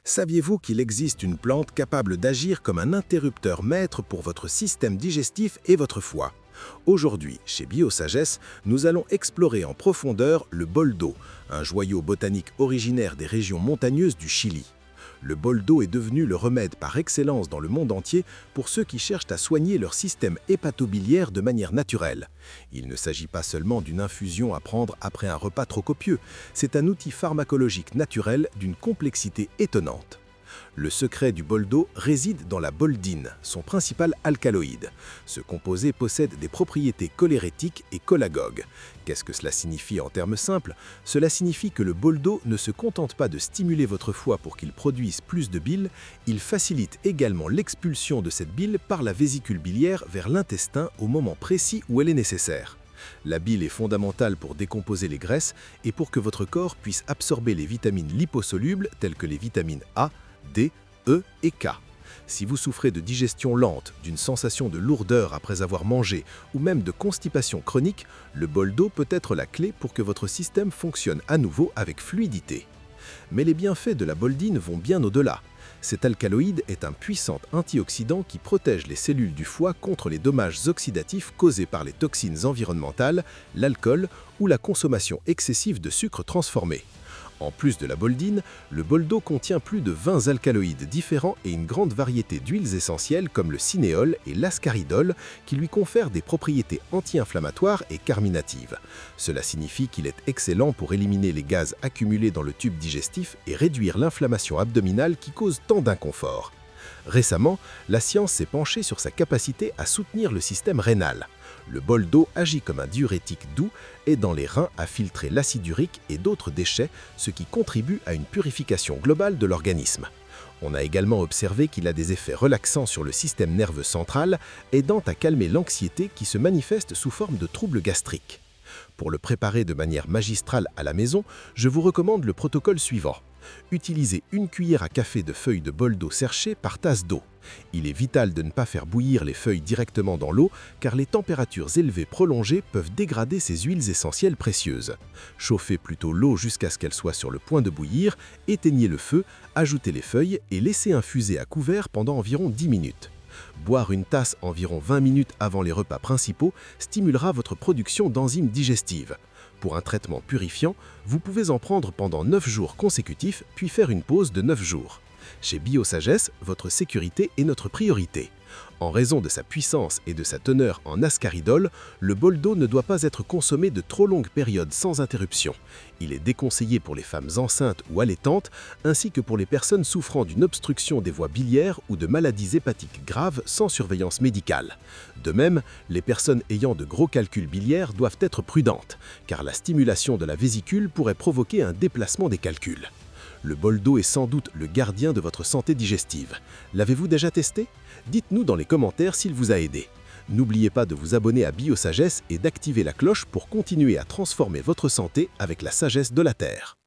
Saviez-vous qu'il existe une plante capable d'agir comme un interrupteur maître pour votre système digestif et votre foie? Aujourd'hui, chez Biosagesse, nous allons explorer en profondeur le boldo, un joyau botanique originaire des régions montagneuses du Chili. Le boldo est devenu le remède par excellence dans le monde entier pour ceux qui cherchent à soigner leur système hépatobiliaire de manière naturelle. Il ne s'agit pas seulement d'une infusion à prendre après un repas trop copieux, c'est un outil pharmacologique naturel d'une complexité étonnante. Le secret du boldo réside dans la boldine, son principal alcaloïde. Ce composé possède des propriétés cholérétiques et cholagogues. Qu'est-ce que cela signifie en termes simples? Cela signifie que le boldo ne se contente pas de stimuler votre foie pour qu'il produise plus de bile, il facilite également l'expulsion de cette bile par la vésicule biliaire vers l'intestin au moment précis où elle est nécessaire. La bile est fondamentale pour décomposer les graisses et pour que votre corps puisse absorber les vitamines liposolubles telles que les vitamines A, D, E et K. Si vous souffrez de digestion lente, d'une sensation de lourdeur après avoir mangé ou même de constipation chronique, le boldo peut être la clé pour que votre système fonctionne à nouveau avec fluidité. Mais les bienfaits de la boldine vont bien au-delà. Cet alcaloïde est un puissant antioxydant qui protège les cellules du foie contre les dommages oxydatifs causés par les toxines environnementales, l'alcool ou la consommation excessive de sucres transformés. En plus de la boldine, le boldo contient plus de 20 alcaloïdes différents et une grande variété d'huiles essentielles comme le cinéole et l'ascaridol qui lui confèrent des propriétés anti-inflammatoires et carminatives. Cela signifie qu'il est excellent pour éliminer les gaz accumulés dans le tube digestif et réduire l'inflammation abdominale qui cause tant d'inconfort. Récemment, la science s'est penchée sur sa capacité à soutenir le système rénal. Le boldo agit comme un diurétique doux, aidant les reins à filtrer l'acide urique et d'autres déchets, ce qui contribue à une purification globale de l'organisme. On a également observé qu'il a des effets relaxants sur le système nerveux central, aidant à calmer l'anxiété qui se manifeste sous forme de troubles gastriques. Pour le préparer de manière magistrale à la maison, je vous recommande le protocole suivant. Utilisez une cuillère à café de feuilles de boldo séchées par tasse d'eau. Il est vital de ne pas faire bouillir les feuilles directement dans l'eau car les températures élevées prolongées peuvent dégrader ces huiles essentielles précieuses. Chauffez plutôt l'eau jusqu'à ce qu'elle soit sur le point de bouillir, éteignez le feu, ajoutez les feuilles et laissez infuser à couvert pendant environ 10 minutes. Boire une tasse environ 20 minutes avant les repas principaux stimulera votre production d'enzymes digestives. Pour un traitement purifiant, vous pouvez en prendre pendant 9 jours consécutifs, puis faire une pause de 9 jours. Chez Biosagesse, votre sécurité est notre priorité. En raison de sa puissance et de sa teneur en ascaridol, le boldo ne doit pas être consommé de trop longues périodes sans interruption. Il est déconseillé pour les femmes enceintes ou allaitantes, ainsi que pour les personnes souffrant d'une obstruction des voies biliaires ou de maladies hépatiques graves sans surveillance médicale. De même, les personnes ayant de gros calculs biliaires doivent être prudentes, car la stimulation de la vésicule pourrait provoquer un déplacement des calculs. Le boldo est sans doute le gardien de votre santé digestive. L'avez-vous déjà testé? Dites-nous dans les commentaires s'il vous a aidé. N'oubliez pas de vous abonner à Biosagesse et d'activer la cloche pour continuer à transformer votre santé avec la sagesse de la Terre.